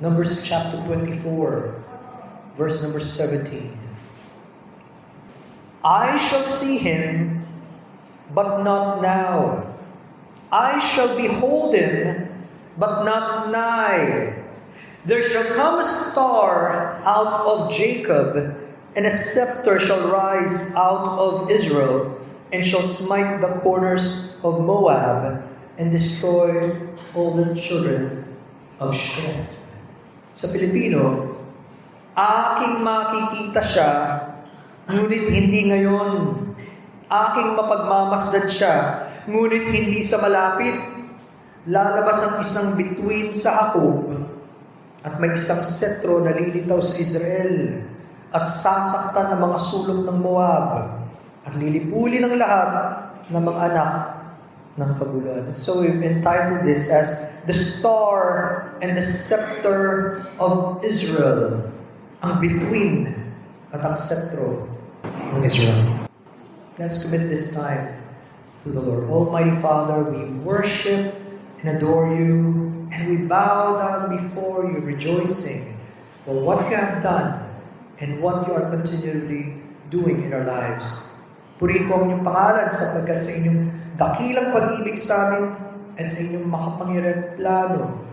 Numbers chapter 24, verse number 17. I shall see him, but not now. I shall behold him, but not nigh. There shall come a star out of Jacob, and a scepter shall rise out of Israel, and shall smite the corners of Moab, and destroy all the children of Shem. Sa Pilipino, aking makikita siya, ngunit hindi ngayon. Aking mapagmamasdan siya, ngunit hindi sa malapit. Lalabas ang isang bituin sa Jacob, at may isang setro na lilitaw sa Israel, at sasaktan ang mga sulok ng Moab, at lilipulin ang lahat ng mga anak ng kaguluhan. So we've entitled this as The Star and the Scepter of Israel. Ang bituin at ang setro ng Israel. Let's commit this time to the Lord. Almighty Father, we worship and adore you, and we bow down before you, rejoicing for what you have done and what you are continually doing in our lives. Purihin po ang inyong pangalan sapagkat sa inyong dakilang pag-ibig sa amin at sa inyong makapangyarihan plano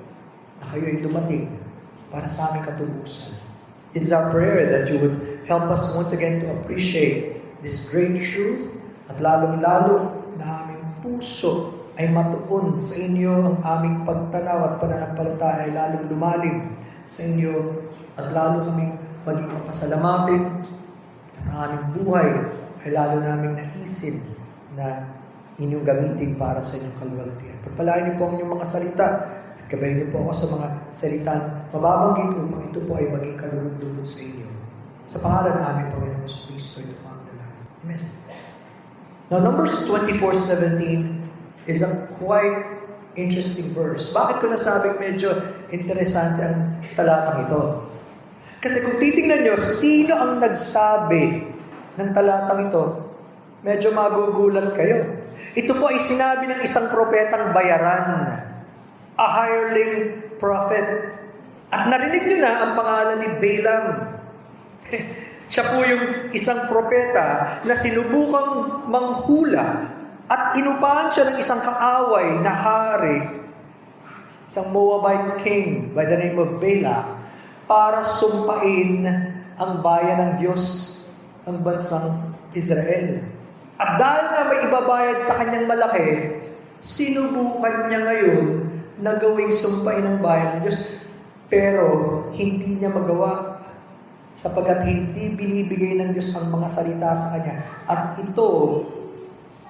na kayo ay dumating para sa aming katubusan. It is our prayer that you would help us once again to appreciate this great truth at lalong-lalo na aming puso ay matuon sa inyo, ang aming pagtanaw at pananampalataya ay lalong lumalim sa inyo at lalo kaming maging mapasalamatin at ang aming buhay ay lalo naming naisin na inyong gamitin para sa inyong kaluwalhatian. Pagpalain niyo po ang inyong mga salita at gabayin niyo po ako sa mga salitang mababanggit upang ito po ay maging kalulugod sa inyo. Sa pangalan ng aming Panginoon sa Kristo, ito po ang dalangin. Amen. Now, Numbers 24:17 is a quite interesting verse. Bakit ko nasabing medyo interesante ang talatang ito? Kasi kung titingnan nyo, sino ang nagsabi ng talatang ito? Medyo magugulat kayo. Ito po ay sinabi ng isang propetang bayaran, a hireling prophet. At narinig nyo na ang pangalan ni Balaam. Siya po yung isang propeta na sinubukang manghula at inupahan siya ng isang kaaway na hari, isang Moabite king by the name of Balak, para sumpain ang bayan ng Diyos, ang bansang Israel. At dahil na may ibabayad sa kanyang malaki, sinubukan niya ngayon na gawing sumpain ang bayan ng Diyos. Pero hindi niya magawa sapagkat hindi binibigay ng Diyos ang mga salita sa kanya. At ito,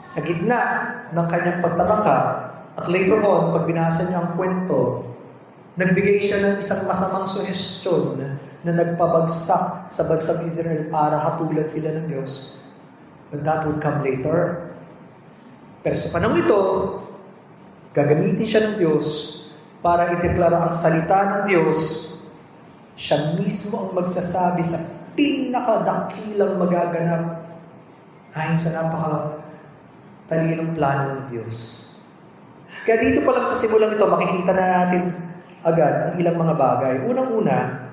sa gitna ng kanyang pagtataka, at later on, pag binasa niya ang kwento, nagbigay siya ng isang masamang suhestyon na nagpabagsak sa bansang Israel para hatulan sila ng Diyos. But that would come later. Pero sa panahon ito, gagamitin siya ng Diyos para iteklara ang salita ng Diyos. Siya mismo ang magsasabi sa pinakadakilang magaganap ayon sa napakatalinong plano ng Diyos. Kaya dito pa lang sa simulang ito, makikita na natin agad ang ilang mga bagay. Unang-una,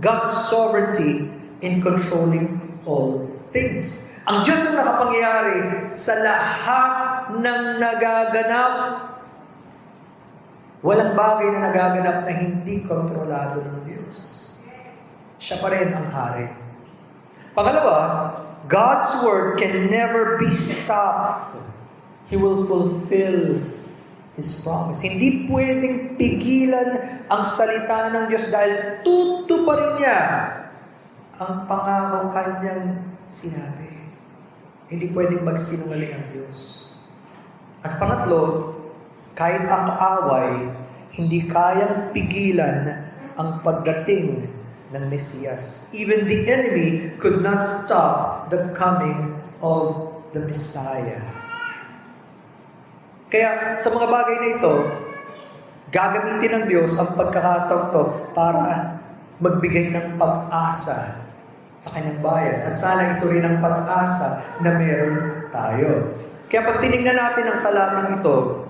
God's sovereignty in controlling all things. Ang Diyos ang nakapangyari sa lahat ng nagaganap. Walang bagay na nagaganap na hindi kontrolado ng Diyos. Siya pa rin ang hari. Pangalawa, God's word can never be stopped. He will fulfill His promise. Hindi pwedeng pigilan ang salita ng Diyos dahil tutuparin niya ang pangako kanyang sinabi. Hindi pwedeng magsinungaling ang Diyos. At pangatlo, kahit ang kaaway, hindi kayang pigilan ang pagdating ng Mesiyas. Even the enemy could not stop the coming of the Messiah. Kaya sa mga bagay na ito, gagamitin ng Diyos ang pagkakataon to para magbigay ng pag-asa sa kanyang bayan. At sana ito rin ang pag-asa na meron tayo. Kaya pag tinignan natin ang talatang ito,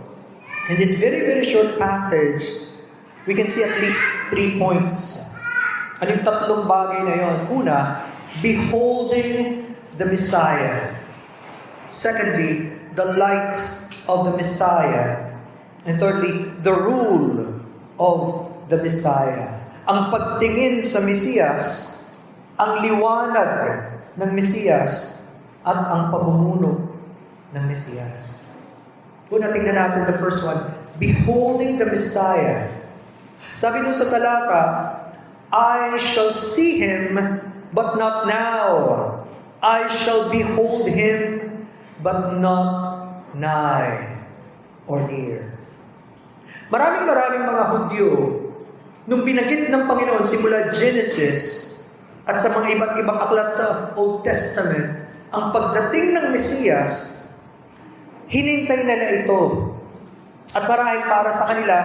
in this very, very short passage, we can see at least 3 points. Ano yung tatlong bagay na yon? Una, beholding the Messiah. Secondly, the light of the Messiah. And thirdly, the rule of the Messiah. Ang pagtingin sa Mesiyas, ang liwanag ng Mesiyas, at ang pamumuno ng Mesiyas. Una, tingnan natin the first one. Beholding the Messiah. Sabi nung sa talata, I shall see Him, but not now. I shall behold Him, but not nigh or near. Maraming mga Hudyo, nung binanggit ng Panginoon simula Genesis at sa mga iba't ibang aklat sa Old Testament, ang pagdating ng Mesiyas, hinintay nila ito. At marahil para sa kanila,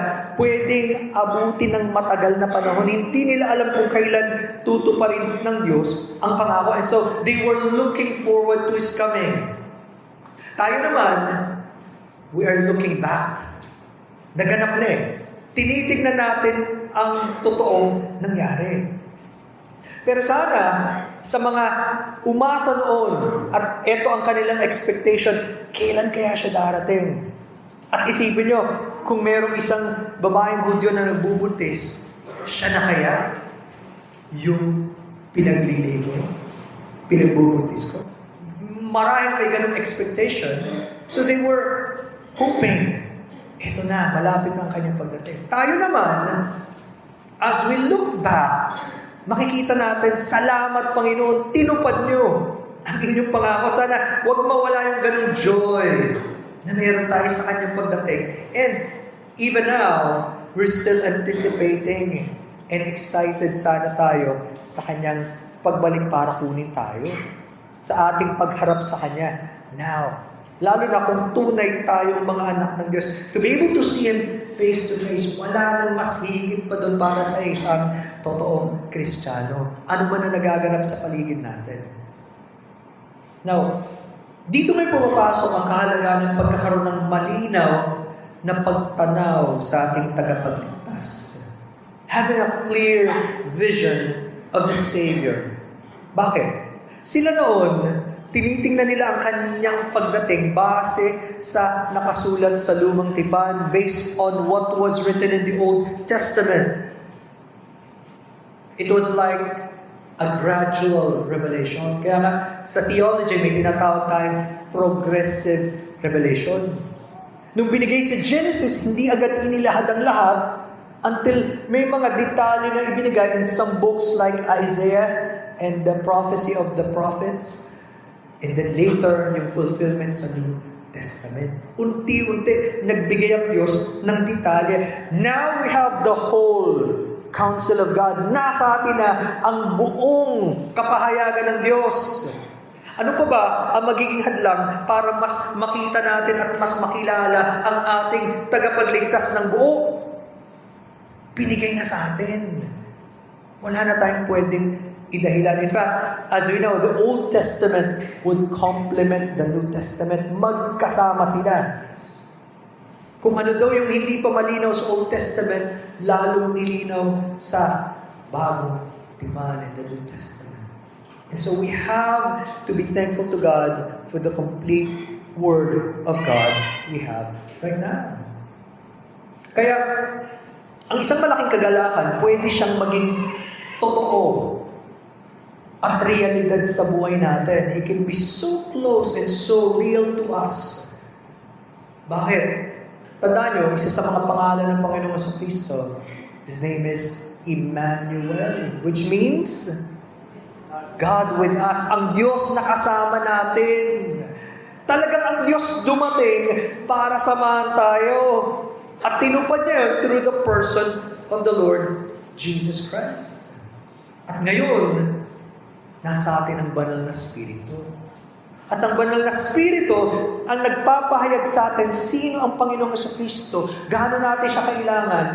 pwedeng abutin ng matagal na panahon. Hindi nila alam kung kailan tutuparin ng Diyos ang pangako. And so, they were looking forward to His coming. Tayo naman, we are looking back. Naganap na eh. Tinitignan natin ang totoong nangyari. Pero sana, sa mga umasa noon, at ito ang kanilang expectation, kailan kaya siya darating? At isipin nyo, kung merong isang babaeng Hudyo na nagbubuntis, siya na kaya yung pinagliligo, pinagbubuntis ko? Marahil may ganung expectation. So they were hoping, ito na, malapit na ang kanyang pagdating. Tayo naman, as we look back, makikita natin, salamat Panginoon, tinupad nyo ang inyong pangako. Sana huwag mawala yung ganung joy na meron tayo sa kanyang pagdating. And even now, we're still anticipating and excited sana tayo sa kanyang pagbalik para kunin tayo. Sa ating pagharap sa kanya. Now, lalo na kung tunay tayong mga anak ng Diyos, to be able to see Him face to face, wala nang mas higit pa doon para sa isang totoong Kristiyano. Ano man na nagaganap sa paligid natin. Now, dito may pumapasok ang kahalagahan ng pagkakaroon ng malinaw na pagtanaw sa ating tagapagligtas. Having a clear vision of the Savior. Bakit? Sila noon, tinitingnan nila ang kanyang pagdating base sa nakasulat sa Lumang Tipan based on what was written in the Old Testament. It was like a gradual revelation. Kaya nga, sa theology, may tinatawag tayong progressive revelation. Nung binigay sa Genesis, hindi agad inilahad ang lahat until may mga detalye na ibinigay in some books like Isaiah and the prophecy of the prophets. And then later, yung fulfillment sa New Testament. Unti-unti, nagbigay ang Diyos ng detalye. Now we have the whole counsel of God. Nasa atin na ang buong kapahayagan ng Diyos. Ano pa ba ang magiging hadlang para mas makita natin at mas makilala ang ating tagapagligtas ng buo? Binigay na sa atin. Wala na tayong pwedeng idahilan. In fact, as we know, the Old Testament would complement the New Testament. Magkasama sila. Kung ano daw yung hindi pa malinaw sa Old Testament, lalong nilinaw sa Bagong Tipan in the New Testament. And so we have to be thankful to God for the complete Word of God we have right now. Kaya, ang isang malaking kagalakan, pwede siyang maging totoo at realidad sa buhay natin. It can be so close and so real to us. Bakit? Tandaan nyo, isa sa mga pangalan ng Panginoong Kristo, His name is Emmanuel, which means God with us. Ang Diyos na kasama natin. Talagang ang Diyos dumating para samahan tayo. At tinupad niya through the person of the Lord Jesus Christ. At ngayon, nasa atin ang banal na Espiritu. At ang banal na Espiritu ang nagpapahayag sa atin sino ang Panginoong Kristo, gaano natin siya kailangan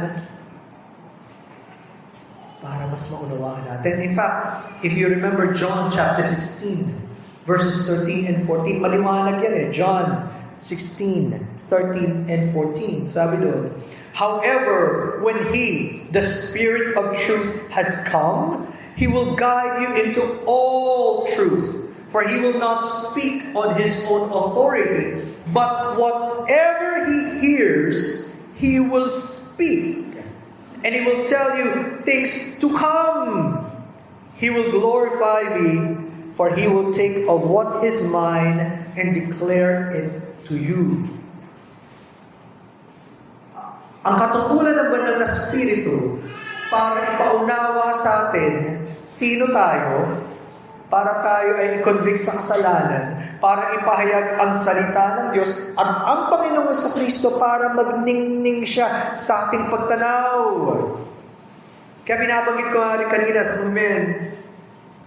para mas maunawaan natin. In fact, if you remember John chapter 16, verses 13 and 14, maliwanag yan eh. John 16, 13 and 14. Sabi doon, However, when He, the Spirit of truth, has come, He will guide you into all truth. For He will not speak on His own authority, but whatever He hears, He will speak. And He will tell you things to come. He will glorify me, for He will take of what is mine and declare it to you. Ang katungkulan ng banal na Espiritu para ipaunawa sa atin sino tayo, para tayo ay i-convict sa kasalanan, para ipahayag ang salita ng Diyos, at ang Panginoong sa Kristo para magningning siya sa ating pagtanaw. Kaya binabanggit ko nga rin kanina sa moment,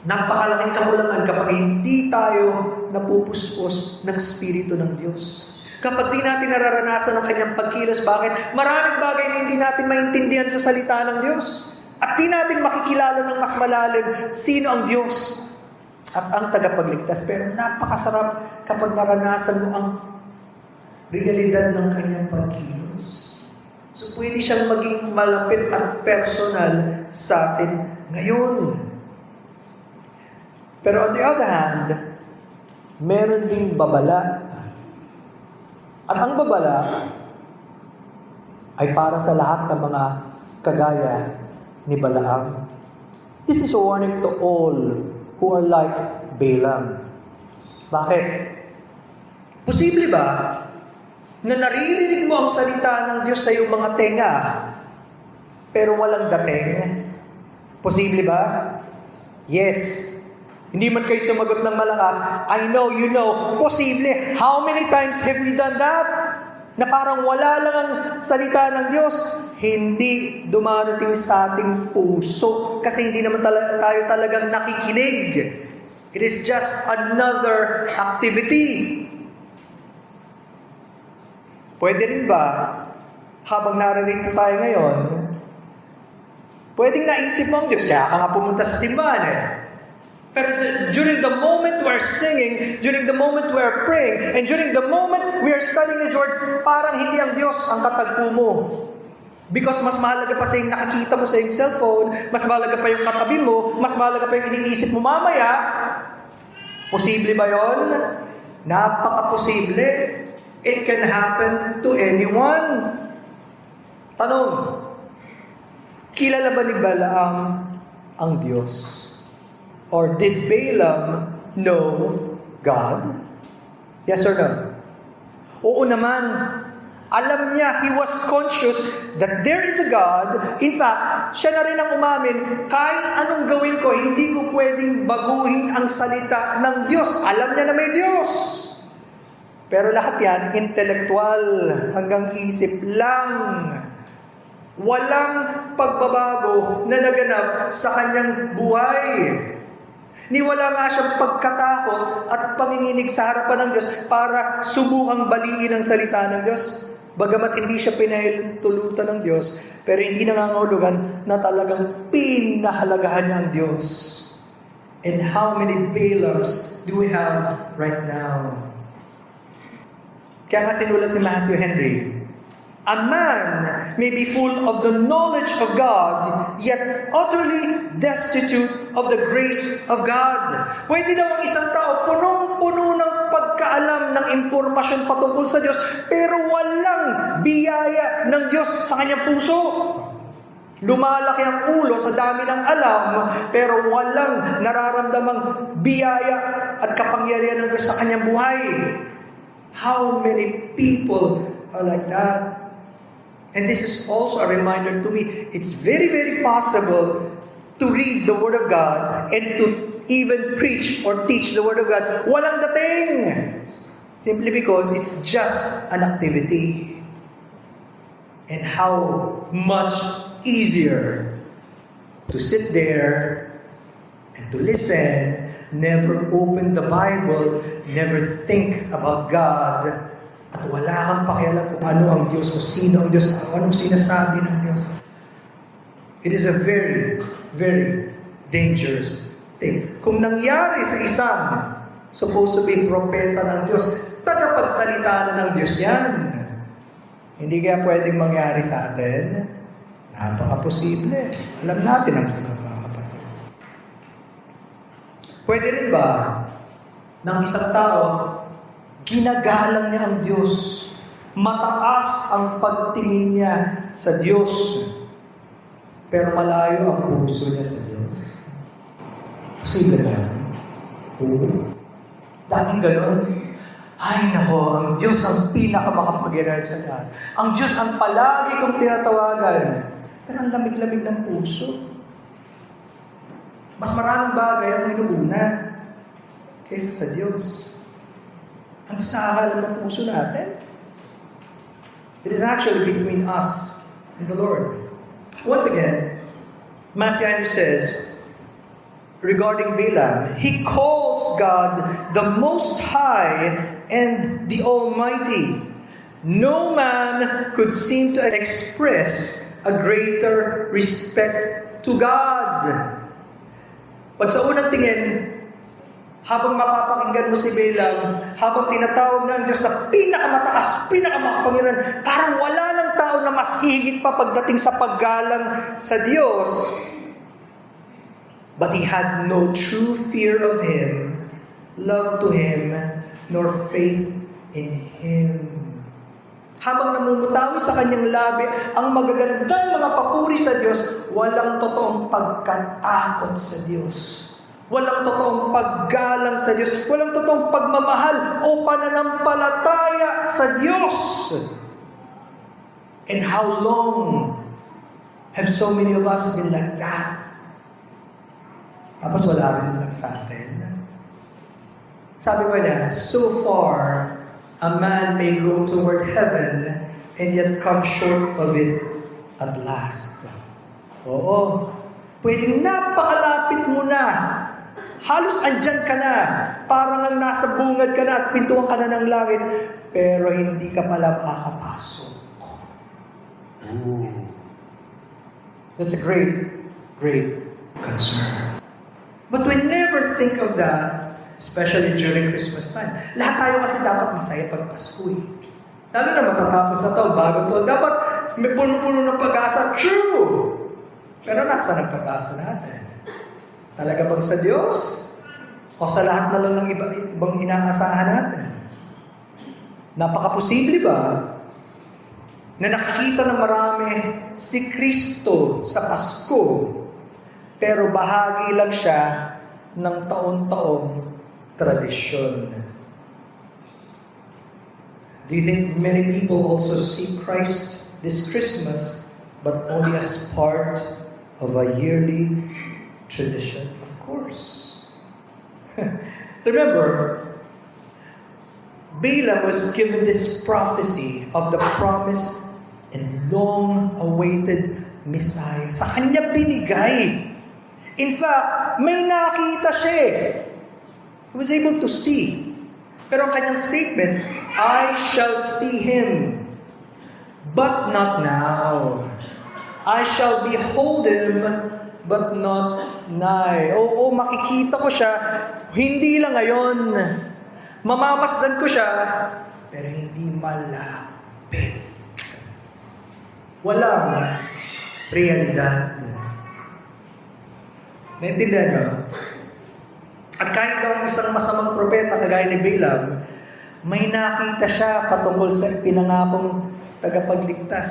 napakalaking kakulangan kapag hindi tayo napupuspos ng Espiritu ng Diyos. Kapag di natin nararanasan ang kanyang pagkilos, bakit? Maraming bagay na hindi natin maintindihan sa salita ng Diyos. At di natin makikilala ng mas malalim sino ang Diyos at ang tagapagligtas. Pero napakasarap kapag naranasan mo ang realidad ng kanyang pagkilos. So pwede siyang maging malapit at personal sa atin ngayon. Pero on the other hand, meron ding babala. At ang babala ay para sa lahat ng mga kagaya ni Balaam. This is a warning to all who are like Balaam. Bakit? Posible ba na naririnig mo ang salita ng Diyos sa iyong mga tenga, pero walang dating? Posible ba? Yes. Hindi man kayo sumagot ng malakas, I know, you know, posible. How many times have we done that? Na parang wala lang ang salita ng Diyos, hindi dumadating sa ating puso. Kasi hindi naman tayo talagang nakikinig. It is just another activity. Pwede rin ba, habang narinig tayo ngayon, pwedeng naisip mo ang Diyos, kaya ka nga pumunta sa simbahan eh. Pero during the moment we are singing, during the moment we are praying, and during the moment we are studying His Word, parang hindi ang Diyos ang katagpo mo. Because mas mahalaga pa sa yung nakikita mo sa yung cellphone, mas mahalaga pa yung katabi mo, mas mahalaga pa yung iniisip mo mamaya. Posible ba yun? Napaka-posible. It can happen to anyone. Tanong, kilala ba ni Balaam ang Diyos? Or did Balaam know God? Yes or no? Oo naman. Alam niya, he was conscious that there is a God. In fact, siya na rin ang umamin, kahit anong gawin ko, hindi ko pwedeng baguhin ang salita ng Diyos. Alam niya na may Diyos. Pero lahat yan, intelektual, hanggang isip lang. Walang pagbabago na naganap sa kanyang buhay. Ni wala nga siyang pagkatakot at panginginig sa harapan ng Diyos para subukang baliin ang salita ng Diyos. Bagamat hindi siya pinahintulutan ng Diyos, pero hindi nangangahulugan na talagang pinahalagahan niya ang Diyos. And how many Balaams do we have right now? Kaya nga sinulat ni Matthew Henry, a man may be full of the knowledge of God, yet utterly destitute of the grace of God. Pwede daw ang isang tao punong-puno ng pagkaalam ng impormasyon patungkol sa Diyos, pero walang biyaya ng Diyos sa kanyang puso. Lumalaki ang ulo sa dami ng alam, pero walang nararamdamang biyaya at kapangyarihan ng Diyos sa kanyang buhay. How many people are like that? And this is also a reminder to me, it's very, very possible to read the Word of God and to even preach or teach the Word of God. Walang dating! Simply because it's just an activity. And how much easier to sit there and to listen, never open the Bible, never think about God, at wala kang pakialam kung ano ang Diyos o sino ang Diyos o anong sinasabi ng Diyos. It is a very, very dangerous thing. Kung nangyari sa isang supposed to be propeta ng Diyos, tagapagsalita na ng Diyos yan. Hindi kaya pwedeng mangyari sa atin? Napaka-posible. Alam natin ang sagot, mga kapatid. Pwede rin ba ng isang tao, ginagalang niya ang Diyos, mataas ang pagtingin niya sa Diyos, pero malayo ang puso niya sa Diyos? Posible ba? Oo. Daming ganon. Ay nako, ang Diyos ang pinakamakapangyarihan sa lahat. Ang Diyos ang palagi kong tinatawagan. Pero ang lamig-lamig ng puso. Mas maraming bagay ang inuuna kaysa sa Diyos. Ang sa akala ng puso natin. It is actually between us and the Lord. Once again, Matthew Andrew says, regarding Balaam, he calls God the Most High and the Almighty. No man could seem to express a greater respect to God. Pag sa unang tingin, habang mapapakinggan mo si Balaam, habang tinatawag ng Diyos na pinakamataas, pinakamakapangyarihan, parang wala ng tao na mas higit pa pagdating sa paggalang sa Diyos. But he had no true fear of Him, love to Him, nor faith in Him. Habang namumutawi sa kanyang labi ang magagandang mga papuri sa Diyos, walang totoong pagkatakot sa Diyos. Walang totoong paggalang sa Diyos. Walang totoong pagmamahal o pananampalataya sa Diyos. And how long have so many of us been like that? Tapos wala rin lang sa atin. Sabi ko niya, so far, a man may go toward heaven and yet come short of it at last. Oo. Pwedeng napakalapit mo na. Halos andyan ka na. Parang ang nasa bungad ka na at pintuan ka na ng langit. Pero hindi ka pala makakapasok. That's a great, great concern. But we never think of that, especially during Christmas time. Lahat tayo kasi dapat masaya pag Pasko eh. Lalo na matatapos na to, bago to. Dapat may puno-puno ng pag-asa. True! Pero nasa ng pag-asa natin? Talaga bang sa Diyos? O sa lahat na lang ng ibang inaasahan natin? Napaka-posible ba na nakikita ng marami si Kristo sa Pasko, pero bahagi lang siya ng taon-taong tradisyon? Do you think many people also see Christ this Christmas, but only as part of a yearly tradition? Of course. Remember, Balaam was given this prophecy of the promised and long-awaited Messiah. Sa kanya binigay. In fact, may nakita siya. He was able to see. Pero ang kanyang statement, I shall see Him, but not now. I shall behold Him, but not nigh. Oo, makikita ko siya, hindi lang ngayon. Mamamasdan ko siya, pero hindi malapit. Walang realidad. Naintindihan nyo? At kahit daw ang isang masamang propeta kagaya ni Balaam, may nakita siya patungkol sa pinangakong tagapagligtas,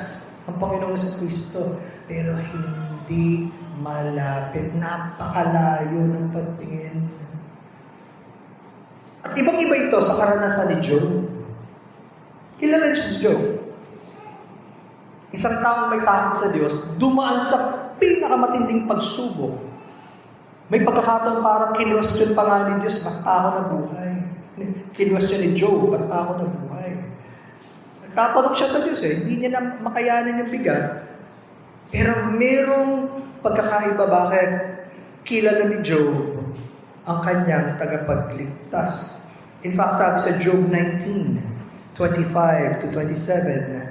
ang Panginoong Kristo, pero hindi malapit. Napakalayo ng pagtingin. At ibang-iba ito sa karanasan ni Job. Kilala niyo si Job. Isang taong may takot sa Diyos, dumaan sa pinakamatinding pagsubok. May pagkakataon parang kinwestiyon pa nga ni Diyos, ba't pa ako nabuhay? Kinwestiyon ni Job, ba't pa ako nabuhay? Nagtatanong siya sa Diyos hindi niya na makayanan yung bigat. Pero merong pagkakaiba, bakit kilala ni Job ang kanyang tagapagligtas. In fact, sabi sa Job 19:25 to 27,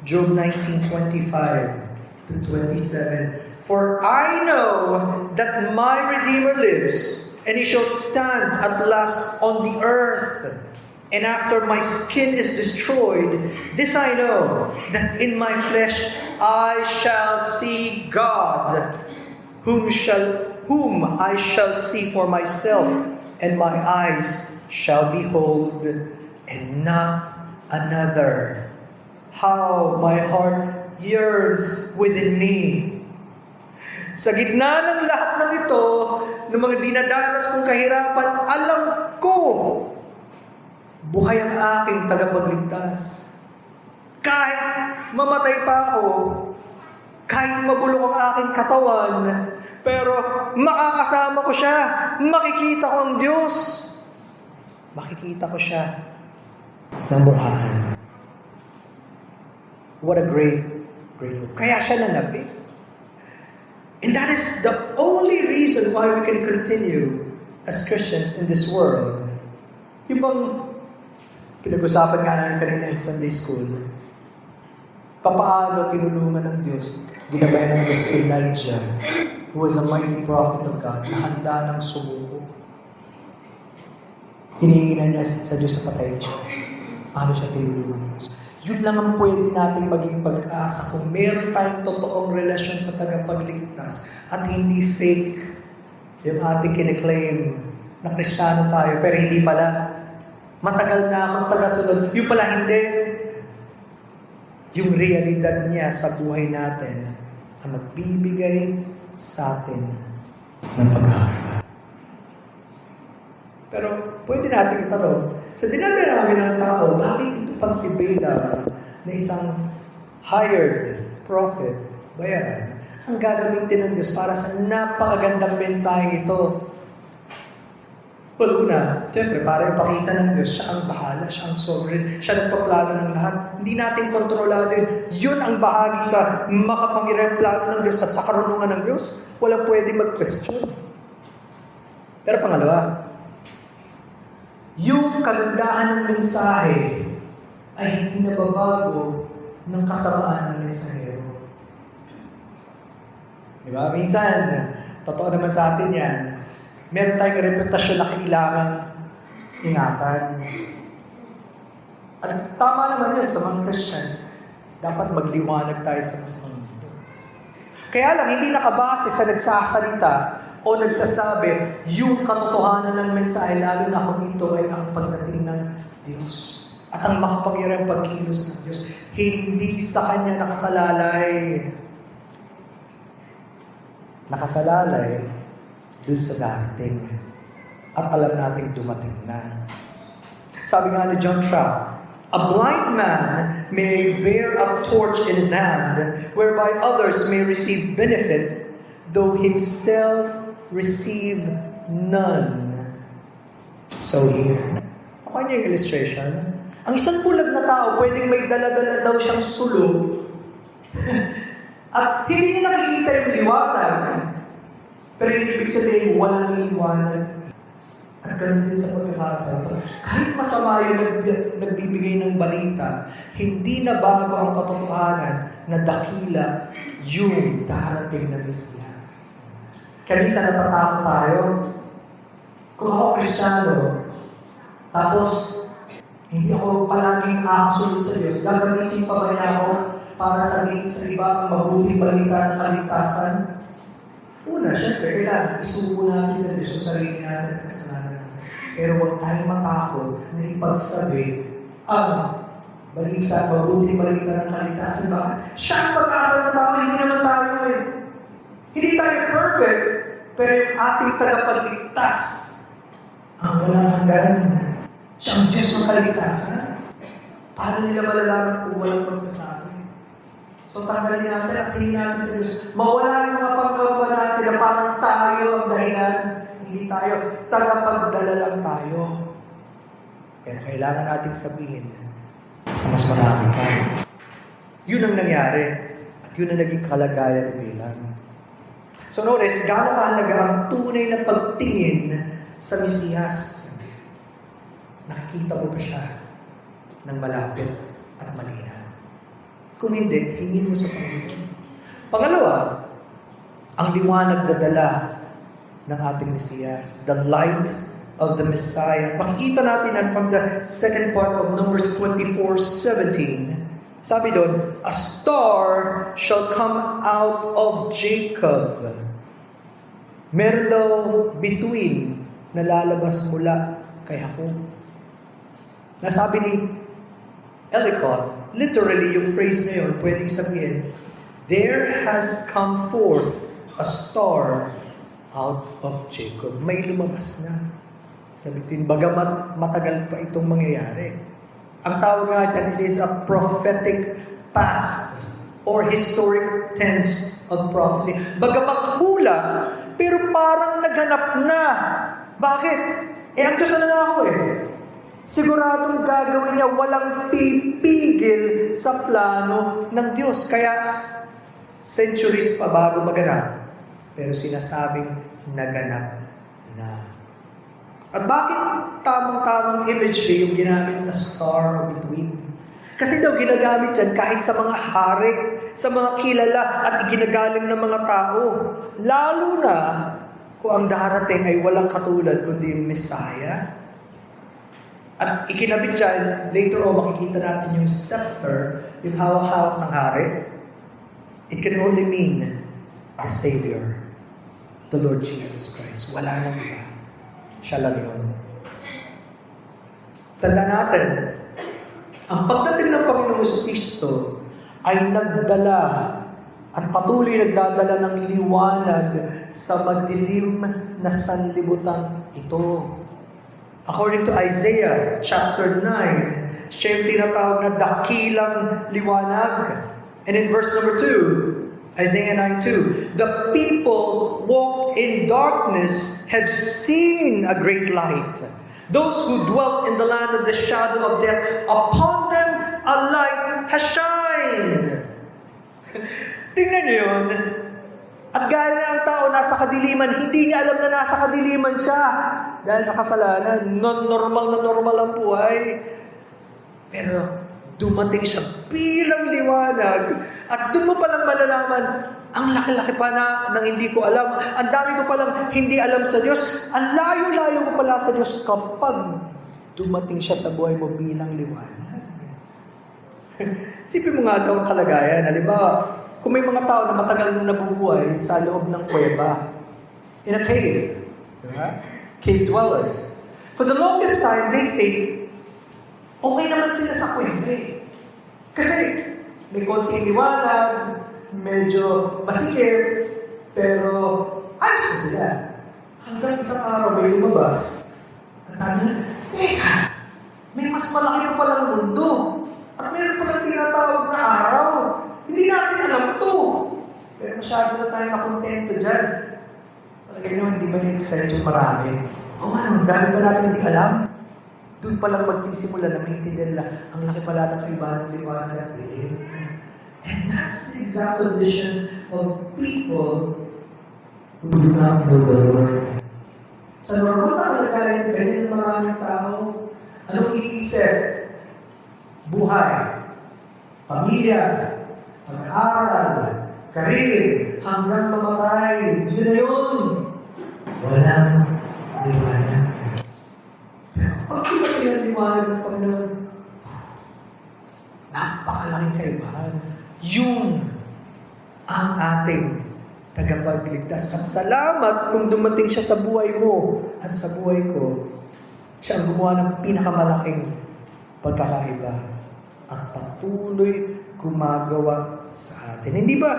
Job 19:25 to 27, for I know that my Redeemer lives, and He shall stand at last on the earth. And after my skin is destroyed, this I know, that in my flesh I shall see God, whom I shall see for myself, and my eyes shall behold, and not another. How my heart yearns within me. Sa gitna ng lahat ng ito, ng mga dinadanas kong kahirapan, alam ko, buhay ang aking tagapagligtas. Kahit mamatay pa ako, kahit mabulok ang aking katawan, pero makakasama ko siya. Makikita ko ang Diyos. Makikita ko siya ng mukhaan. What a great hope. Kaya siya nanapit. And that is the only reason why we can continue as Christians in this world. Yung bang pinag-usapan nga namin kanina in Sunday School, papaano tinulungan ng Diyos, ginabayan ng Diyos si Elijah, who was a mighty prophet of God, na handa ng sumuko. Hinihingan niya sa Diyos sa patay siya. Paano siya tinulungan ng Diyos? Yun lang ang pwede natin maging pag-asa kung meron tayong totoong relasyon sa tagapagligtas at hindi fake yung ating kiniklaim na Kristiyano tayo, pero hindi pala. Matagal na akong tagasunod. Yung pala hindi. Yung realidad niya sa buhay natin ang magbibigay sa atin ng pag-asa. Pero pwede natin itanong, sa dinadala namin ng tao, bakit ito pang si Balaam na isang hired prophet, bayaran, ang gagamitin ng Diyos para sa napakagandang mensahe ito? Well, una, siyempre, para ipakita ng Diyos, siya ang bahala, siya ang sovereign, siya nagpaplano ng lahat. Hindi natin kontrolado yun. Yun ang bahagi sa makapangyarihang plano ng Diyos at sa karunungan ng Diyos. Walang pwede mag-question. Pero pangalawa, yung kagandahan ng mensahe ay hindi nababago ng kasamaan ng mensahero. Diba? Minsan, totoo naman sa atin yan, meron tayong reputasyon na kailangan ingatan. At tama naman yun sa mga Christians, dapat magliwanag tayo sa mas mundo. Kaya lang, hindi nakabase sa nagsasalita o nagsasabi yung katotohanan ng mensahe, lalo na kung ito ay ang pagdating ng Diyos at ang makapangyarihang pagkilos ng Diyos. Hindi sa Kanya nakasalalay. Nakasalalay dun sa darating. At alam nating dumating na. Sabi nga ni John Stott, a blind man may bear a torch in his hand, whereby others may receive benefit, though himself receive none. So here, ako niya yung illustration. Ang isang bulag na tao, pwedeng may dala-dala daw siyang sulong at hindi niya nakikita yung liwanag. Pero ibig sabihin, walang liwanag. At ganun din sa pagkakataon. Kahit masama yung nagbibigay ng balita, hindi na bago ang katotohanan na dakila yung darating na Mesiyas. Kaya minsan natatakot tayo. Kung ako Kristiyano, tapos hindi ako palaging nakasunod sa Diyos, gagamitin pa ba niya ako para sabihin sa iba ang mabuting balita ng kaligtasan? Una, syempre, kailangan isuko natin sa Diyos sa sarili natin at kasalanan natin. Pero huwag tayong matakot na ipagsabi ang balita, mabuting balita ng kaligtasan. Bakit? Siya ang pag-asa ng tao, hindi naman tayo eh. Hindi tayo perfect, pero yung ating tagapagligtas ang walang hanggan. Siya ang Diyos ng kaligtasan. Paano nila malalaman kung walang magsasabi? So tanggalin natin at tingin natin sa Diyos. Mawala yung mga pagkaba natin na parang tayo ang dahilan. Hindi tayo. Tagapagdala lang tayo. Kaya kailangan natin sabihin sa mas marami pa. Yun ang nangyari. At yun ang naging kalagayan ni Balaam. So notice, gaano kahalaga ang tunay na pagtingin sa Mesiyas. Nakikita mo ba siya ng malapit at malinaw? Kung hindi, hingin mo sa Panginoon. Pangalawa, ang liwanag na dala ng ating Mesiyas, the light of the Messiah. Makikita natin yan from the second part of Numbers 24:17. Sabi doon, a star shall come out of Jacob. Meron daw bituin na lalabas mula kay Jacob. Nasabi ni Ellicott, literally yung phrase na yun, pwedeng sabihin, there has come forth a star out of Jacob. May lumabas na. Bituin, bagamat matagal pa itong mangyayari. Ang tawag nga dyan, it is a prophetic past or historic tense of prophecy. Bagamat hula, pero parang naghanap na. Bakit? Ang Diyos na ako Siguradong gagawin niya, walang pipigil sa plano ng Diyos. Kaya, centuries pa bago maganap. Pero sinasabing naganap na. At bakit tamang-tamang imagery yung ginamit na star or between? Kasi daw ginagamit yan kahit sa mga hari, sa mga kilala at ginagaling ng mga tao. Lalo na kung ang darating ay walang katulad kundi yung Messiah. At ikinabit dyan, later on makikita natin yung scepter, yung hawak-hawak ng hari. It can only mean the Savior, the Lord Jesus Christ. Wala nang iba. Siya lang yun. Tanda natin, ang pagdating ng Panginoong Kristo ay nagdala at patuloy nagdadala ng liwanag sa madilim na sanlibutan ito. According to Isaiah chapter 9, siya yung tinatawag na dakilang liwanag. And in verse number 2, Isaiah 9:2, the people walked in darkness have seen a great light. Those who dwelt in the land of the shadow of death, upon them a light has shined. Tingnan niyo yun. At gaya na ang tao nasa kadiliman, hindi niya alam na nasa kadiliman siya. Dahil sa kasalanan, normal ang buhay. Pero dumating siya bilang liwanag at doon mo palang malalaman, ang laki-laki pa na nang hindi ko alam. Ang dami ko palang hindi alam sa Diyos. Ang layo-layo ko pala sa Diyos kapag dumating siya sa buhay mo bilang liwanag. Sipin mo nga daw ang kalagayan. Halimbawa, kung may mga tao na matagal nang nabubuhay sa loob ng kuweba, in a cave, diba? Cave dwellers. For the longest time, they think, okay naman sila sa kuweba Kasi may konting liwanag, medyo masikip, pero ayos na sila. Hanggang isang araw may lumabas. At sabi na, teka, may mas malaki pa palang mundo. At meron palang tinatawag na araw. Hindi natin alam ito. Pero masyado na tayo nakontento dyan. Palagay naman, hindi ba na-excite yung marami? Ang dami pa natin hindi alam. Doon palang magsisimula na maintindihan nila, ang laki pala ng kaibahan ng liwanag at dilim. And that's the exact condition of people who do not know the Lord. Sa normal na kalagayan, ganyan maraming tao, anong iisip? Buhay, pamilya, pag-aaral, karir, hanggang mamatay. Yun na yun. Walang liwanag. Pag pinag-liwanag ng Panginoon, napakalaking kaibahan. Yun ang ating tagapagligtas. At salamat kung dumating siya sa buhay mo at sa buhay ko. Siya ang gumawa ng pinakamalaking pagkakaiba at patuloy gumagawa sa atin. Hindi ba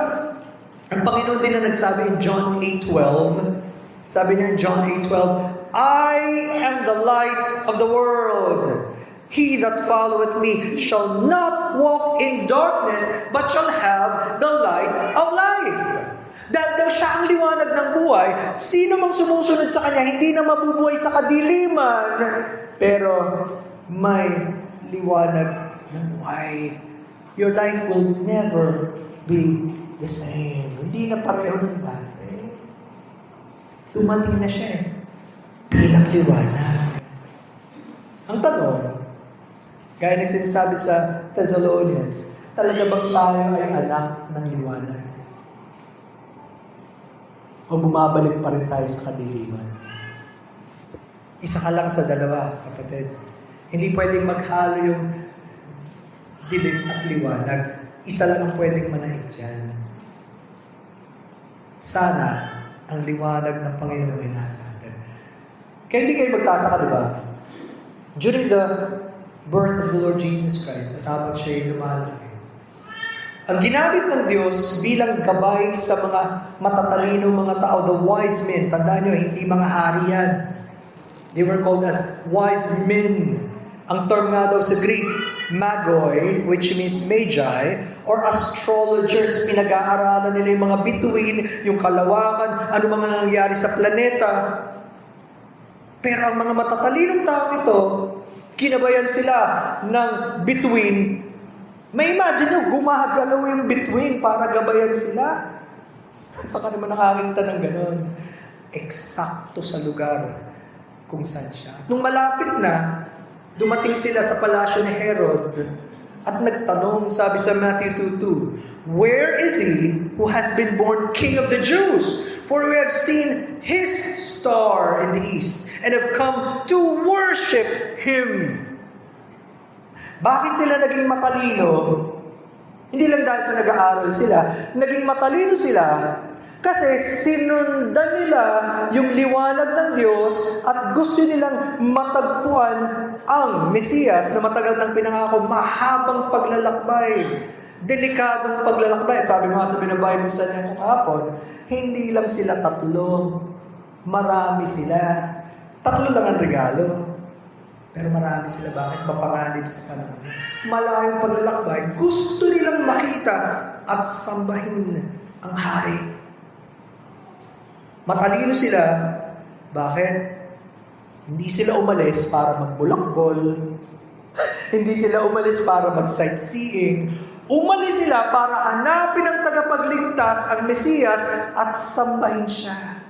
ang Panginoon din na nagsabi in John 8:12, sabi niya in John 8:12, I am the light of the world. He that followeth me shall not walk in darkness, but shall have the light of life. Dahil daw siya ang liwanag ng buhay, sino mang sumusunod sa Kanya, hindi na mabubuhay sa kadiliman, pero may liwanag ng buhay. Your life will never be the same. Hindi na pareho ng dati. Dumating na siya bilang liwanag. Ang tanong, gaya na sinasabi sa Thessalonians, talaga bang tayo ay anak ng liwanag? O bumabalik pa rin tayo sa kadiliman? Isa ka lang sa dalawa, kapatid. Hindi pwedeng maghalo yung dilim at liwanag. Isa lang ang pwedeng manaig dyan. Sana ang liwanag ng Panginoon ay nasa atin. Kaya hindi kayo magtataka, di ba? During the birth of the Lord Jesus Christ, at habang siya ay lumalaki, ang ginamit ng Diyos bilang gabay sa mga matatalino mga tao, the wise men, tandaan nyo, hindi mga ari yan. They were called as wise men. Ang term nga daw sa Greek, magoi, which means magi, or astrologers, pinag-aaralan nila yung mga bituin, yung kalawakan, ano mga nangyayari sa planeta. Pero ang mga matatalinong tao ito, kinabayan sila ng bituin. May imagine nyo, gumagalaw yung bituin para gabayan sila. Saka naman nakakita ng ganon. Eksakto sa lugar kung saan siya. Nung malapit na, dumating sila sa palasyo ni Herod at nagtanong, sabi sa Matthew 2:2, "Where is he who has been born King of the Jews? For we have seen his star in the east and have come to worship him." Bakit sila naging matalino? Hindi lang dahil sa nag-aaral sila. Naging matalino sila kasi sinundan nila yung liwanag ng Diyos at gusto nilang matagpuan ang Mesiyas na matagal nang pinangako, mahabang paglalakbay, delikadong paglalakbay. At sabi nga sa binabible sa niya kahapon, hindi lang sila tatlo, marami sila. Tatlo lang ang regalo. Pero marami sila. Bakit? Mapanganib sa panahon. Malayong paglalakbay. Gusto nilang makita at sambahin ang hari. Matalino sila. Bakit? Hindi sila umalis para magbulakbol. Hindi sila umalis para mag-sightseeing. Umalis sila para hanapin ang tagapagligtas, ang Mesiyas, at sambahin siya.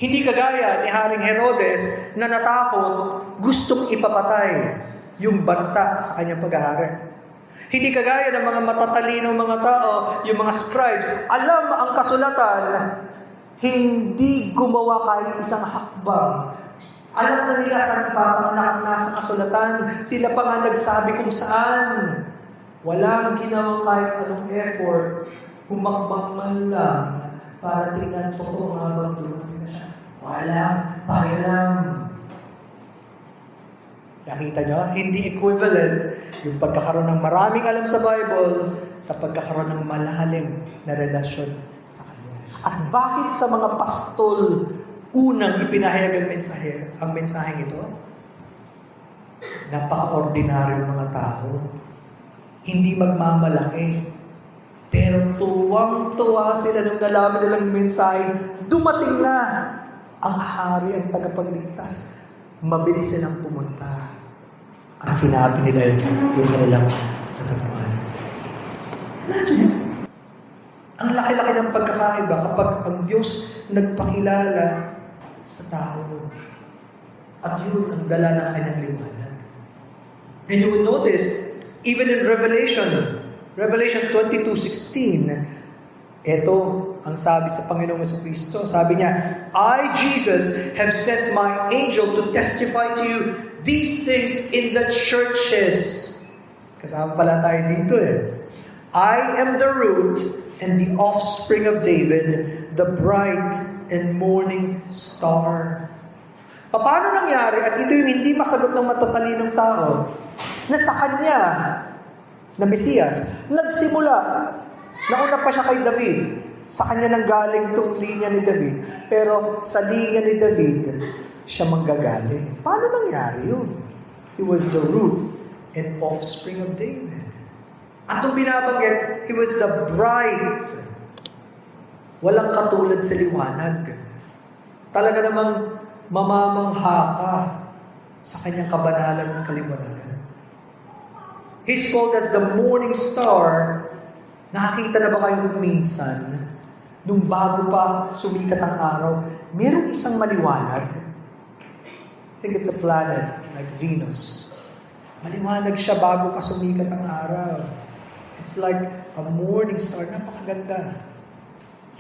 Hindi kagaya ni Haring Herodes na natakot, gustong ipapatay yung banta sa kanyang paghahari. Hindi kagaya ng mga matatalinong mga tao, yung mga scribes, alam ang kasulatan, hindi gumawa kahit isang hakbang. Alam na nila saan papanganak nasa kasulatan. Sila pa nga nagsabi kung saan. Walang ginawa kahit anong effort, humakbang man lang para tingnan po kung habang dumating na siya. Walang pakialam. Nakita nyo? Hindi equivalent yung pagkakaroon ng maraming alam sa Bible sa pagkakaroon ng malalim na relasyon sa Kanya. At bakit sa mga pastol unang ipinahayag ang mensaheng ito? Napaka-ordinaryong mga tao. Hindi magmamalaki. Pero tuwang-tuwa sila nung nalaman nilang mensahe, dumating na ang hari, ang tagapagligtas. Mabilis silang pumunta. At sinabi nila yung kanilang natagpuan. Imagine, ang laki-laki ng pagkakaiba kapag ang Diyos nagpakilala sa tao. At yun ang dala ng kanyang liwanag. And you will notice, even in Revelation 22:16, ito ang sabi sa Panginoong Jesucristo. Sabi niya, "I, Jesus, have sent my angel to testify to you these things in the churches." Kasama pala tayo dito "I am the root and the offspring of David, the bright and morning star." Paano nangyari? At ito yung hindi masagot ng matatalinong tao na sa kanya, na Mesiyas, nagsimula. Nauna pa siya kay David. Sa kanya nang galing itong linya ni David. Pero sa linya ni David, siya manggagaling. Paano nangyari yun? He was the root and offspring of David. At nung binabanggit, he was the bright. Walang katulad sa liwanag. Talaga namang mamamangha ka sa kanyang kabanalan ng kaliwanagan. He's called as the morning star. Nakakita na ba kayo minsan, nung bago pa sumikat ang araw, merong isang maliwanag? I think it's a planet like Venus. Maliwanag siya bago pa sumikat ang araw. It's like a morning star. Napakaganda.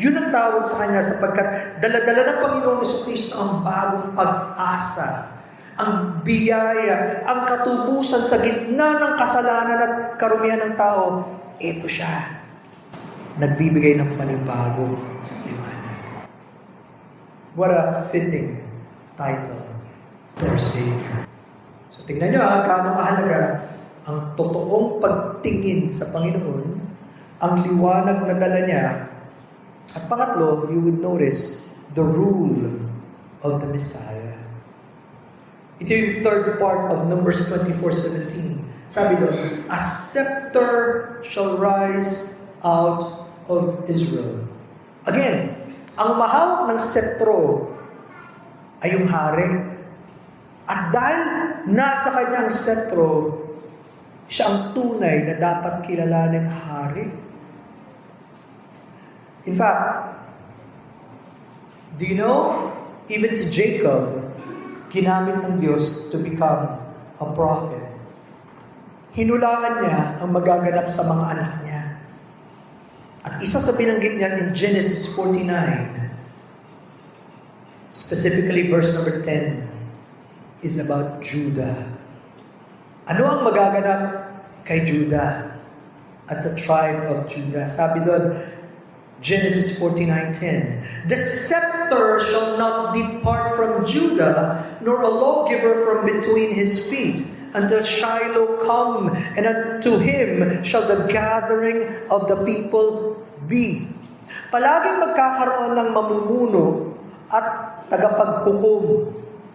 Yun ang tawag sa kanya sapagkat dala-dala ng Panginoong Jesucristo ang bagong pag-asa, ang biyaya, ang katubusan sa gitna ng kasalanan at karumihan ng tao. Ito siya. Nagbibigay ng panibagong liwanag. What a fitting title to our Savior. So tingnan nyo gaano kahalaga ang totoong pagtingin sa Panginoon, ang liwanag na dala niya, at pangatlo, you would notice the rule of the Messiah. Ito yung third part of Numbers 24:17. Sabi doon, a scepter shall rise out of Israel. Again, ang mahawak ng sceptro ay yung hari. At dahil nasa kanyang sceptro, siya ang tunay na dapat kilalanin hari. In fact, do you know, even si Jacob, ginamit ng Diyos to become a prophet. Hinulaan niya ang magaganap sa mga anak niya. At isa sa binanggit niya in Genesis 49, specifically verse number 10, is about Judah. Ano ang magaganap kay Judah at sa tribe of Judah? Sabi doon, Genesis 49:10, the scepter shall not depart from Judah, nor a lawgiver from between his feet, until Shiloh come, and unto him shall the gathering of the people be. Palaging magkakaroon ng mamumuno at tagapaghukom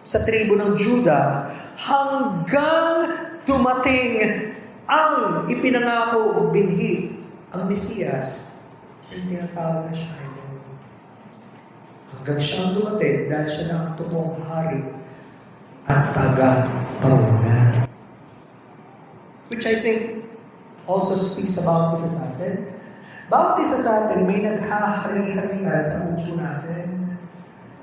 sa tribo ng Judah hanggang dumating ang ipinangako binhi, ang Mesiyas, sa tinatawag na Shiloh. Hanggang siyang dumating dahil siya na ang totoong hari at taga-panguna. Which I think also speaks about isa sa atin. Bawat isa sa atin may naghahari-harihan sa puso natin.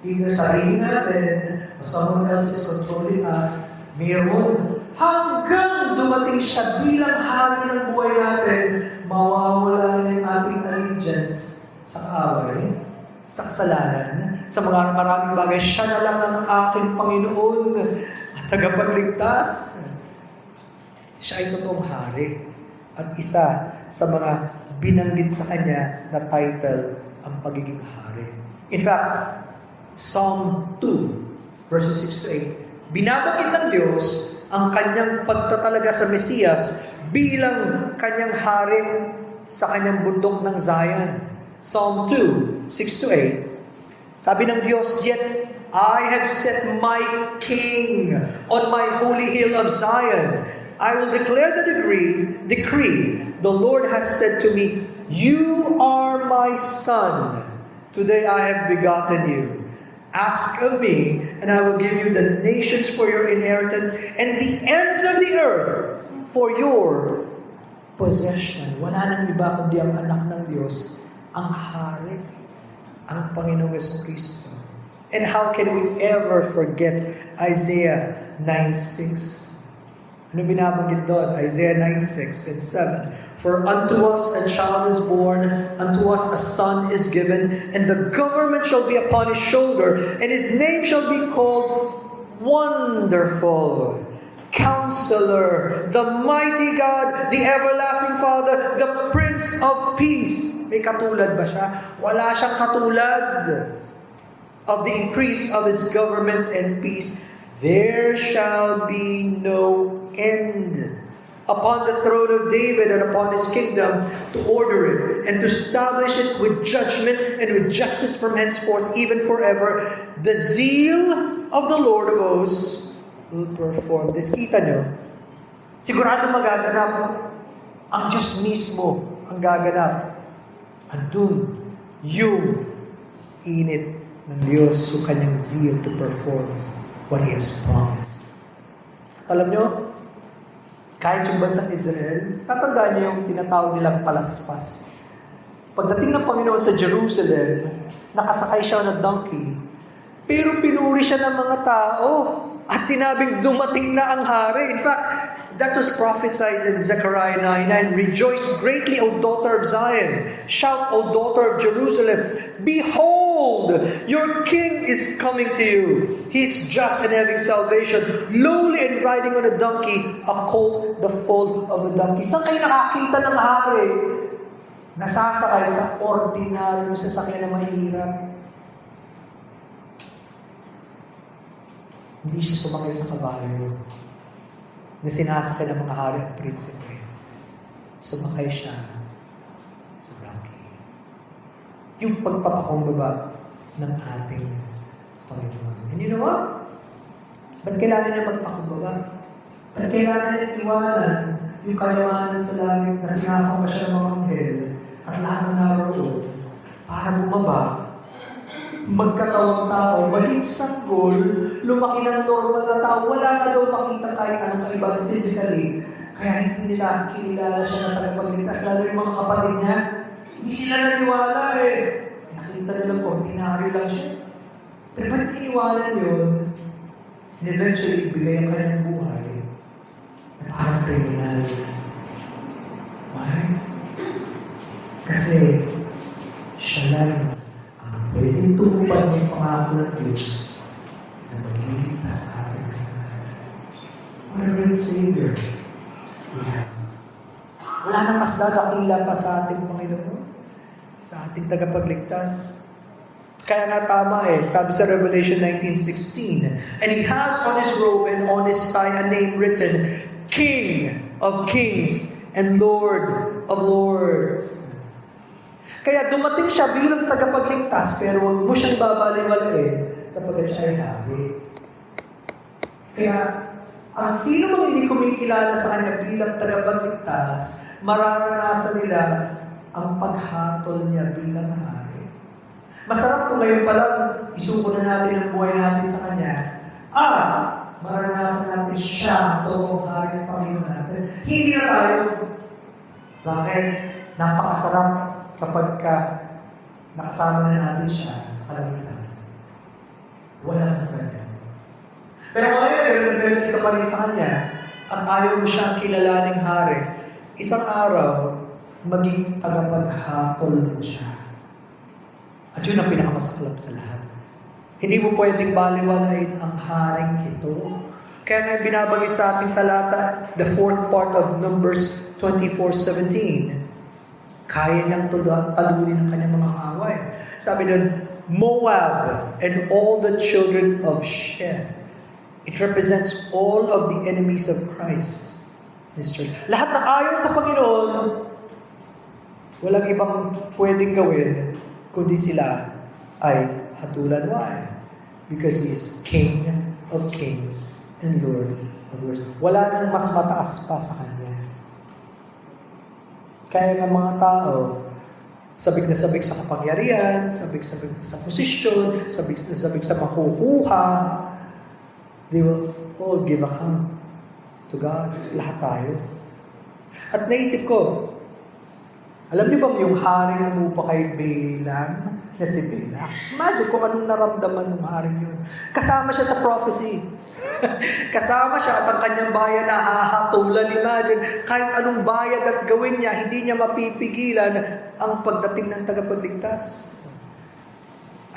Either sarili natin or someone else is controlling us. Meron. Hanggang dumating siya bilang hari ng buhay natin, mawawala na yung ating allegiance sa kaaway, sa kasalanan, sa mga maraming bagay. Siya na lang ang aking Panginoon at tagapagligtas. Siya ay totoong hari. At isa sa mga binanggit sa kanya na title, ang pagiging hari. In fact, Psalm 2, verses 6 to 8, binabanggit ng Diyos ang kanyang pagtatalaga sa Mesiyas bilang kanyang hari sa kanyang bundok ng Zion. Psalm 2, 6 to 8, sabi ng Diyos, yet I have set my King on my holy hill of Zion. I will declare the decree. The Lord has said to me, you are my son. Today I have begotten you. Ask of me, and I will give you the nations for your inheritance, and the ends of the earth for your possession. Wala nang iba kundi ang anak ng Diyos, ang hari, ang Panginoong Jesucristo. And how can we ever forget Isaiah 9:6? Ano binabanggit doon? Isaiah 9:6 and 7. For unto us a child is born, unto us a son is given, and the government shall be upon his shoulder, and his name shall be called Wonderful, Counselor, the Mighty God, the Everlasting Father, the Prince of Peace. May katulad ba siya? Wala siyang katulad. Of the increase of his government and peace, there shall be no end. Upon the throne of David and upon his kingdom, to order it and to establish it with judgment and with justice from henceforth, even forever. The zeal of the Lord of hosts will perform this. Kita nyo? Sigurado magaganap. Ang Diyos mismo ang gaganap. Andun yung init ng Diyos sa kanyang zeal to perform what He has promised. Alam nyo, kahit yung bansang Israel, tatandaan niyo yung tinatawag nilang palaspas. Pagdating ng Panginoon sa Jerusalem, nakasakay siya ng donkey, pero pinuri siya ng mga tao at sinabing dumating na ang hari. In fact, that was prophesied in Zechariah 9:9. Rejoice greatly, O daughter of Zion. Shout, O daughter of Jerusalem. Behold, your king is coming to you. He is just and having salvation, lowly and riding on a donkey, a colt, the foal of a donkey. Saan kayo nakakita ng hari? Nasasakay sa ordinaryong sasakyan na mahirap. Hindi siya sumakay sa kabayo na sinasakay ng mga hari at prinsipe. Sumakay siya sa donkey. Yung pagpapakumbaba ng ating Panginoon. And you know what? Ba't kailangan niya magpakumbaba? Ba't kailangan niya iwanan yung kayamanan sa langit na sinasama siya ng mga anghel at lahat na naroon para bumaba, magkatawang tao, maging sanggol, lumaki ng normal na tao, wala na daw makita kahit anong kaibahan physically. Kaya hindi nila kilala siya na tagapagligtas. Lalo yung mga kapatid niya, hindi sila naniwala eh. Nakita nila po, ordinary lang siya. Pero ba't iniwanan yun? And eventually, ibigay ang kanyang buhay na parang kriminal. Why? Kasi siya lang ang pwedeng tumupad ng pangako ng Diyos na magliligtas sa ating kasalanan. What a great Savior we have. Wala nang mas dadakila pa sa ating Panginoon, sa ating tagapagligtas. Kaya nga tama eh, sabi sa Revelation 19:16, and he has on his robe and on his thigh a name written, King of Kings and Lord of Lords. Kaya dumating siya bilang tagapagligtas, pero huwag mo siyang babaliwalain sapagkat siya ay hari. Kaya, ang sino mang hindi kumikilala sa kanya bilang tagapagligtas, mararanasan nila ang paghatol niya bilang hari. Masarap kung ngayon pa lang isuko na natin ang buhay natin sa kanya. Maranasan natin siya ang totoong hari at Panginoon natin. Hindi na tayo. Bakit? Napakasarap kapag nakasama na natin siya sa kalangitan. Walang hanggan. Pero ngayon, rebel kita pa rin sa kanya at ayaw mo siyang kilalaning hari. Isang araw, maging tagapaghatol mo siya. At yun ang pinakamasaklap sa lahat. Hindi mo pwedeng baliwalain ang haring ito. Kaya nga binabagit sa ating talata, the fourth part of Numbers 24:17. Kaya niyang talunin ang kanyang mga away. Sabi doon, Moab and all the children of Shem. It represents all of the enemies of Christ. Lahat ng ayaw sa Panginoon, walang ibang pwedeng gawin, kundi sila ay hatulan. Why? Because He is King of Kings and Lord of Lords. Wala nang mas mataas pa sa Kanya. Kaya ng mga tao, sabik na sabik sa kapangyarihan, sabik-sabik sa posisyon, sabik sa makukuha, they will all give account to God. Lahat tayo. At naisip ko, alam niyo ba yung hari na umupa kay Balaam na si Balak? Imagine kung anong naramdaman ng hari yun. Kasama siya sa prophecy. Kasama siya at ang kanyang bayan na hahatulan. Imagine, kahit anong bayad at gawin niya, hindi niya mapipigilan ang pagdating ng tagapagligtas.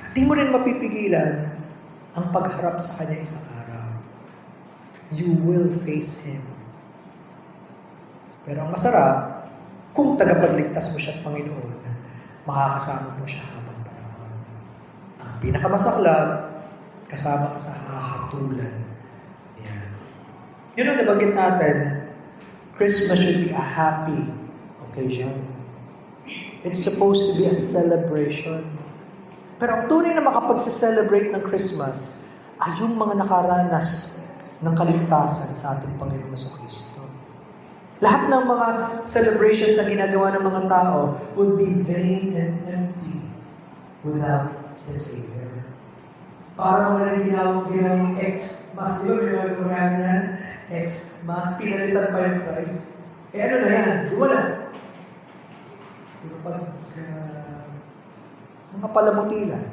At hindi mo rin mapipigilan ang pagharap sa kanya isang araw. You will face Him. Pero ang masarap, kung tagapagligtas mo siya at Panginoon, makakasama mo siya habang panahon. Ang pinakamasaklap, kasama ka sa hahatulan. Yan. Yun ang nabanggit natin, Christmas should be a happy occasion. It's supposed to be a celebration. Pero ang tunay na makapagsa-celebrate ng Christmas ay yung mga nakaranas ng kaligtasan sa ating Panginoon Jesucristo. Lahat ng mga celebrations na ginagawa ng mga tao will be vain and empty without the Savior. Parang wala rin ginawang Xmas, di ba? Pinag-umagaan yan, Xmas, pinalitan pa yung Christ. Ano na yan? Wala. Mga palamutilan.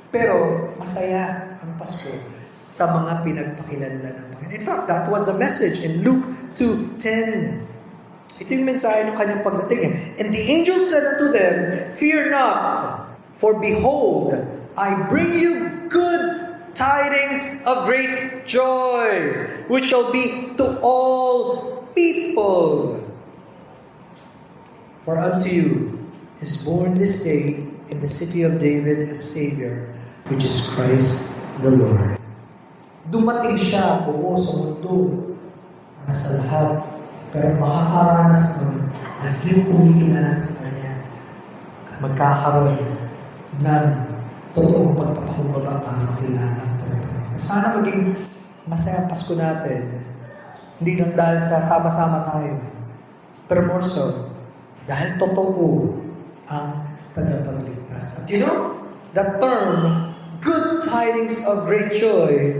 Pero masaya ang Pasko sa mga pinagpakilanlan ng Panginoon. In fact, that was the message in Luke 2:10. Ito yung mensahe ng kanyang pagdating. And the angel said unto them, Fear not, For behold, I bring you good tidings of great joy, which shall be to all people. For unto you is born this day in the city of David a Savior, which is Christ the Lord. Dumating siya, oo, sa mundo, at sa lahat, pero makakaranas nun at yung kumikilala sa Kanya at magkakaroon ng totoong pagpapakumbaba para makilala. Sana maging masaya Pasko natin, hindi lang dahil sa sama-sama tayo, pero more so, dahil totoo ang tagapagligtas. At you know, that term, good tidings of great joy,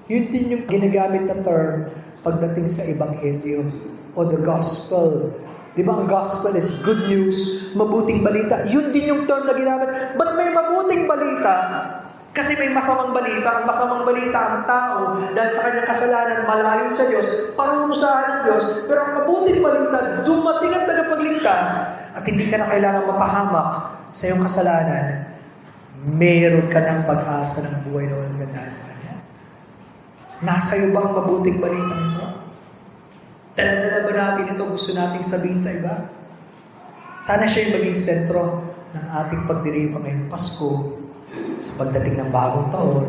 yun din yung ginagamit na term pagdating sa Ebanghelyo o the Gospel. Di ba ang Gospel is good news, mabuting balita. Yun din yung term na ginamit. But may mabuting balita kasi may masamang balita. Ang masamang balita ang tao dahil sa kanyang kasalanan malayo sa Diyos, parurusahan ng Diyos. Pero ang mabuting balita, dumating ang tagapagligtas at hindi ka na kailangan mapahamak sa iyong kasalanan. Meron ka ng pag-asa ng buhay na walang ganda sa Kanya. Nasa iyo ba ang mabuting balita nito? Dala-dala ba natin ito? Gusto nating sabihin sa iba? Sana siya yung maging sentro ng ating pagdiriwang ngayong Pasko sa pagdating ng bagong taon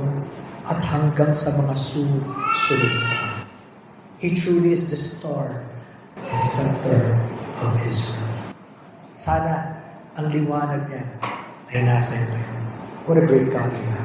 at hanggang sa mga susunod. He truly is the star and center of Israel. Sana ang liwanag niya ay nasa iyo. What a great God we have.